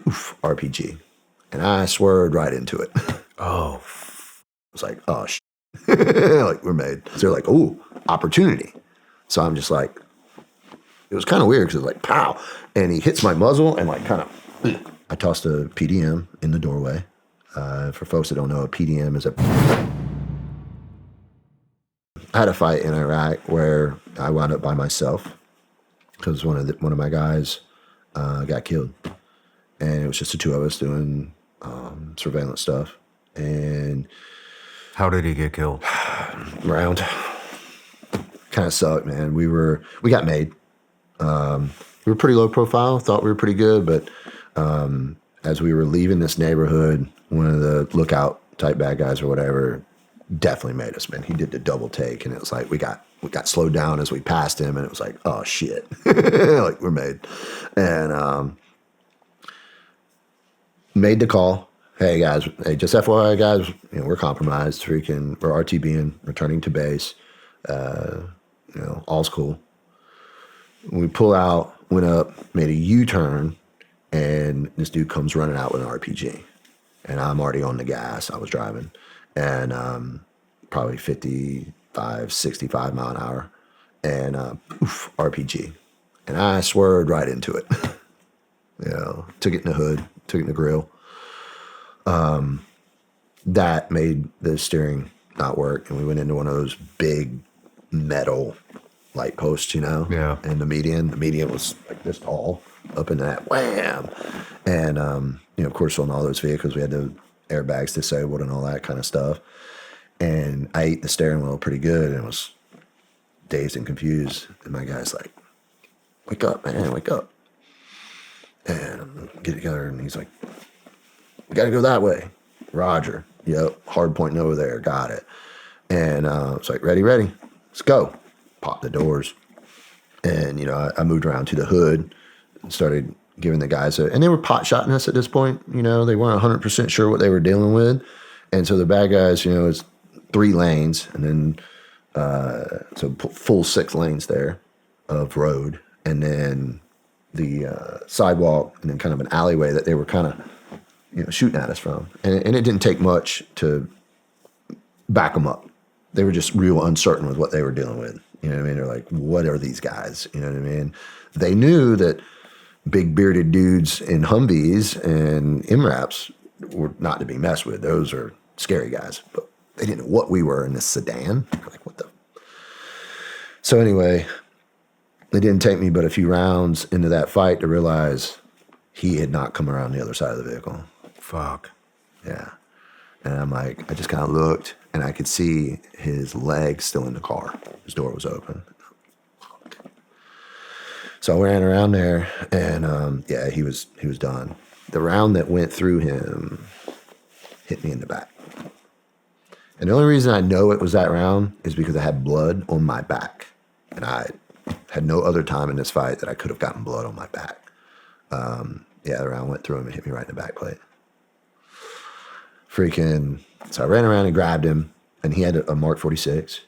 poof, RPG. And I swerved right into it. Oh. I was like, oh, like, we're made. So they're like, oh, opportunity. So I'm just like, it was kind of weird because it was like, pow. And he hits my muzzle and like kind of, I tossed a PDM in the doorway. For folks that don't know, a PDM is I had a fight in Iraq where I wound up by myself because one of my guys got killed. And it was just the two of us doing surveillance stuff. And how did he get killed? Round. Kind of sucked, man. We got made. We were pretty low profile, thought we were pretty good, but as we were leaving this neighborhood, one of the lookout type bad guys or whatever definitely made us, man. He did the double take, and it was like we got slowed down as we passed him, and it was like, oh shit. Like, we're made. And made the call. Hey guys, just FYI guys, we're compromised. We're RTBing, returning to base. All's cool. We pull out, went up, made a U-turn, and this dude comes running out with an RPG. And I'm already on the gas. I was driving. And probably 55, 65 mile an hour. And poof, RPG. And I swerved right into it. Took it in the hood, took it in the grill. That made the steering not work. And we went into one of those big metal light posts, Yeah. And the median was like this tall up in that, wham. And, of course, on all those vehicles, we had the airbags disabled and all that kind of stuff. And I ate the steering wheel pretty good and was dazed and confused. And my guy's like, wake up, man, wake up. And get together. And he's like, we got to go that way. Roger. Yep. Hard pointing over there. Got it. And it's like, ready. Let's go. Pop the doors. And, I moved around to the hood and started giving the guys and they were pot shotting us at this point. They weren't 100% sure what they were dealing with. And so the bad guys, it's 3 lanes and then, so full 6 lanes there of road. And then the sidewalk and then kind of an alleyway that they were kind of, shooting at us from. And it didn't take much to back them up. They were just real uncertain with what they were dealing with. You know what I mean? They're like, what are these guys? You know what I mean? They knew that big bearded dudes in Humvees and MRAPs were not to be messed with. Those are scary guys. But they didn't know what we were in this sedan. They're like, what the? So anyway, it didn't take me but a few rounds into that fight to realize he had not come around the other side of the vehicle. Fuck. Yeah. And I'm like, I just kind of looked and I could see his legs still in the car. His door was open. So I ran around there and he was done. The round that went through him hit me in the back. And the only reason I know it was that round is because I had blood on my back. And I had no other time in this fight that I could have gotten blood on my back. The round went through him and hit me right in the back plate. So I ran around and grabbed him, and he had a Mark 46.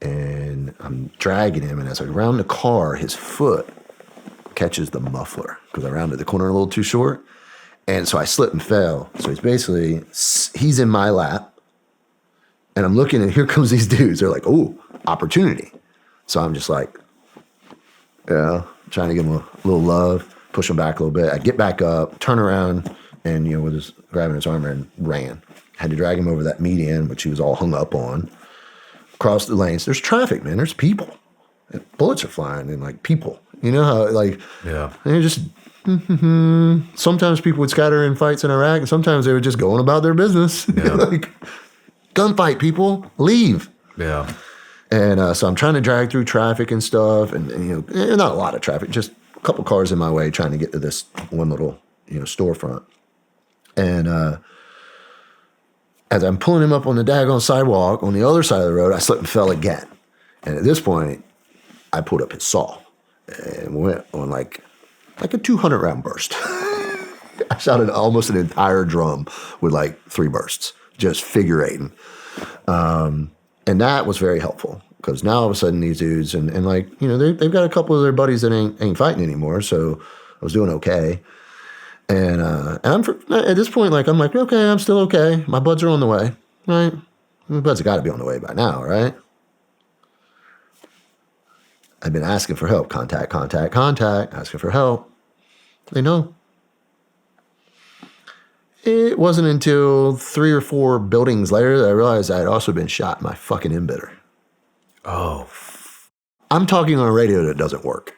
And I'm dragging him, and as I round the car, his foot catches the muffler because I rounded the corner a little too short. And so I slipped and fell. So he's in my lap, and I'm looking, and here comes these dudes. They're like, oh, opportunity. So I'm just like, trying to give him a little love, push him back a little bit. I get back up, turn around, and, with his grabbing his armor and ran. Had to drag him over that median, which he was all hung up on. Across the lanes. There's traffic, man. There's people. And bullets are flying and, like, people. You know how, like, they're just, sometimes people would scatter in fights in Iraq, and sometimes they were just going about their business. Yeah. Like, gunfight, people, leave. Yeah. And so I'm trying to drag through traffic and stuff, and not a lot of traffic, just a couple cars in my way trying to get to this one little, storefront. And as I'm pulling him up on the daggone sidewalk on the other side of the road, I slipped and fell again. And at this point, I pulled up his saw and went on like a 200 round burst. I shot almost an entire drum with like 3 bursts, just figure eighting. And that was very helpful because now all of a sudden these dudes and they've got a couple of their buddies that ain't fighting anymore. So I was doing okay. And at this point, like, I'm like, okay, I'm still okay. My buds are on the way, right? My buds have got to be on the way by now, right? I've been asking for help. Contact, asking for help. They know. It wasn't until 3 or 4 buildings later that I realized I had also been shot in my fucking emitter. Oh. I'm talking on a radio that doesn't work.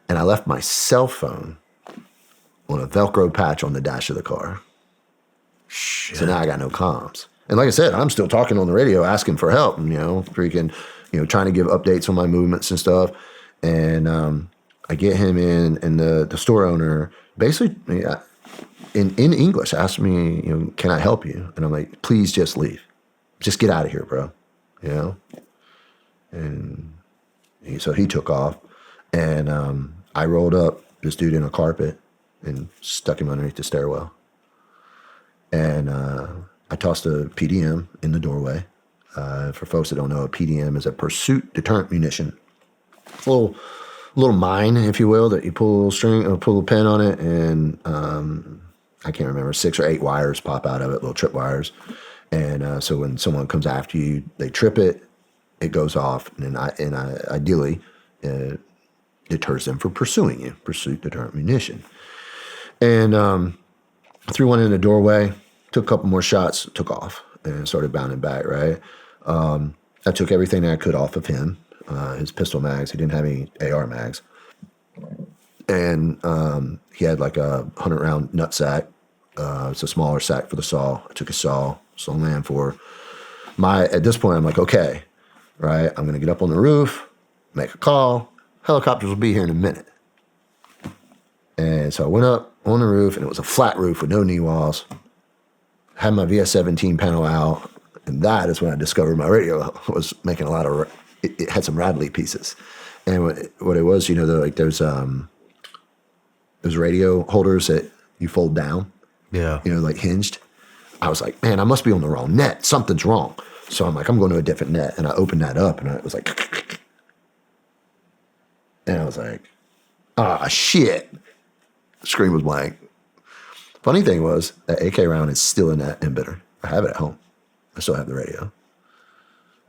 And I left my cell phone on a Velcro patch on the dash of the car. Shit. So now I got no comms. And like I said, I'm still talking on the radio, asking for help, and, freaking, trying to give updates on my movements and stuff. And I get him in, and the store owner basically, in English, asked me, can I help you? And I'm like, please just leave. Just get out of here, bro. And so he took off, and I rolled up this dude in a carpet and stuck him underneath the stairwell. And I tossed a PDM in the doorway. For folks that don't know, a PDM is a pursuit deterrent munition. It's a little mine, if you will, that you pull a string or pull a pin on it, and I can't remember, 6 or 8 wires pop out of it, little trip wires. And so when someone comes after you, they trip it, it goes off, and ideally deters them from pursuing you. Pursuit deterrent munition. And threw one in the doorway, took a couple more shots, took off, and started bounding back, right? I took everything that I could off of him, his pistol mags. He didn't have any AR mags. And he had like a 100-round nut sack. It's a smaller sack for the saw. I took a saw, man, for at this point, I'm like, okay, right? I'm going to get up on the roof, make a call. Helicopters will be here in a minute. And so I went up on the roof, and it was a flat roof with no knee walls. Had my VS-17 panel out, and that is when I discovered my radio was making a lot of. It had some rattly pieces, and what it was, those radio holders that you fold down, like hinged. I was like, man, I must be on the wrong net. Something's wrong. So I'm like, I'm going to a different net, and I opened that up, and it was like, and I was like, ah, shit. The screen was blank. Funny thing was, that AK round is still in that emitter. I have it at home. I still have the radio.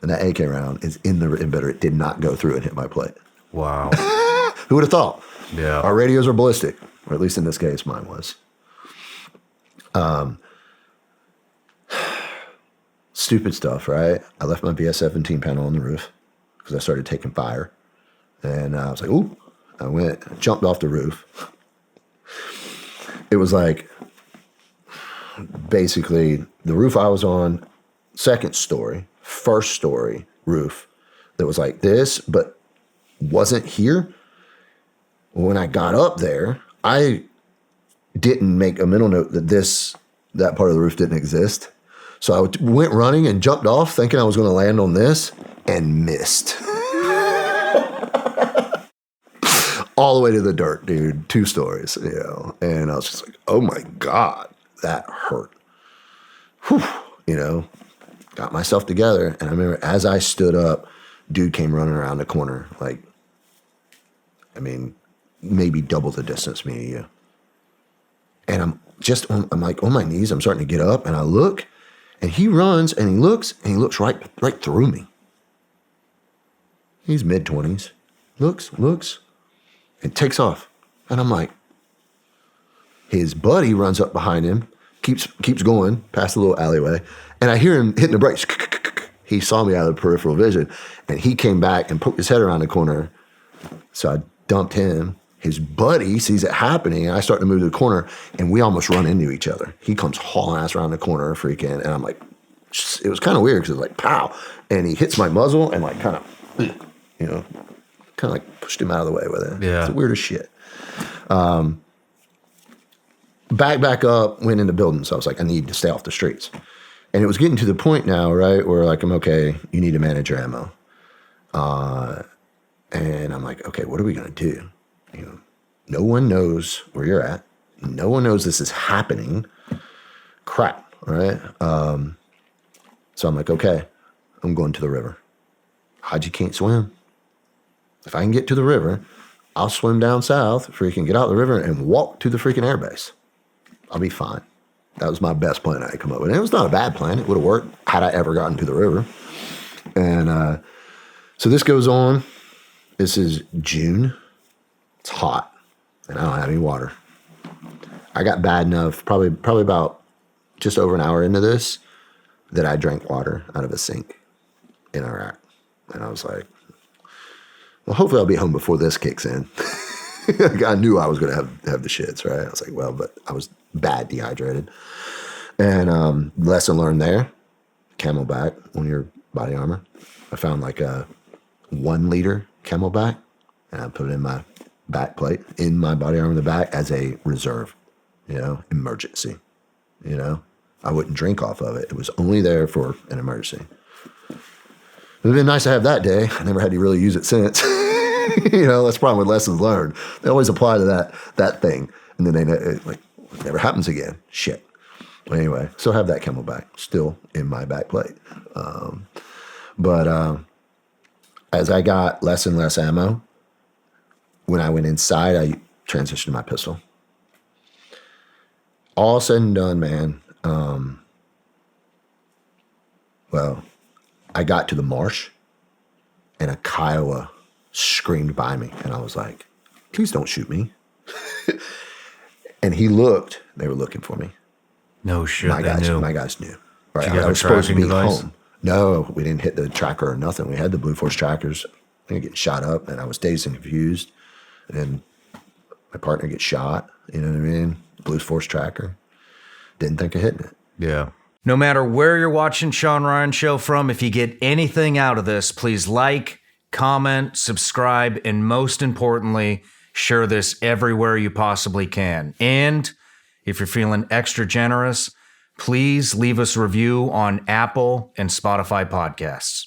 And that AK round is in the emitter. It did not go through and hit my plate. Wow. Who would have thought? Yeah. Our radios are ballistic, or at least in this case, mine was. Stupid stuff, right? I left my VS-17 panel on the roof because I started taking fire. And I was like, ooh. I jumped off the roof. It was like, basically, the roof I was on, second story, first story roof that was like this, but wasn't here. When I got up there, I didn't make a mental note that that part of the roof didn't exist. So I went running and jumped off thinking I was going to land on this and missed. All the way to the dirt, dude. 2 stories, And I was just like, oh my God, that hurt. Whew, got myself together. And I remember as I stood up, dude came running around the corner, like, maybe double the distance me and you. And I'm like on my knees, I'm starting to get up, and I look, and he runs, and he looks right through me. He's mid-20s. Looks, and takes off. And I'm like, his buddy runs up behind him, keeps going past the little alleyway, and I hear him hitting the brakes. He saw me out of the peripheral vision, and he came back and poked his head around the corner. So I dumped him. His buddy sees it happening, and I start to move to the corner, and we almost run into each other. He comes hauling ass around the corner, freaking, and I'm like, it was kind of weird because it was like, pow, and he hits my muzzle and like kind of like pushed him out of the way with it. Yeah. It's the weirdest shit. Back up, went in the building, so I was like, I need to stay off the streets. And it was getting to the point now, right, where like, I'm okay, you need to manage your ammo. And I'm like, okay, what are we going to do? No one knows where you're at. No one knows this is happening. Crap, right? So I'm like, okay, I'm going to the river. Haji can't swim. If I can get to the river, I'll swim down south, freaking get out the river and walk to the freaking airbase. I'll be fine. That was my best plan I had come up with. And it was not a bad plan. It would have worked had I ever gotten to the river. And so this goes on. This is June. It's hot, and I don't have any water. I got bad enough, probably about just over an hour into this, that I drank water out of a sink in Iraq. And I was like, well, hopefully I'll be home before this kicks in. I knew I was going to have the shits, right? I was like, well, but I was bad dehydrated. And lesson learned there, Camelback on your body armor. I found like a 1 liter Camelback, and I put it in my back plate, in my body armor in the back as a reserve, emergency. I wouldn't drink off of it. It was only there for an emergency. It would have been nice to have that day. I never had to really use it since. That's the problem with lessons learned. They always apply to that thing, and then it never happens again. Shit. Anyway, still have that Camelback still in my back plate. But as I got less and less ammo, when I went inside, I transitioned to my pistol. All said and done, man. Well, I got to the marsh, and a Kiowa screamed by me, and I was like, please don't shoot me. And he looked. They were looking for me. No shit. My guys knew. Right? Did you have I was a supposed to tracking be device? home. No, we didn't hit the tracker or nothing. We had the Blue Force trackers. I getting shot up, and I was dazed and confused. And my partner gets shot. You know what I mean? Blue Force tracker. Didn't think of hitting it. Yeah. No matter where you're watching Shawn Ryan Show from, if you get anything out of this, please like, comment, subscribe, and most importantly, share this everywhere you possibly can. And if you're feeling extra generous, please leave us a review on Apple and Spotify podcasts.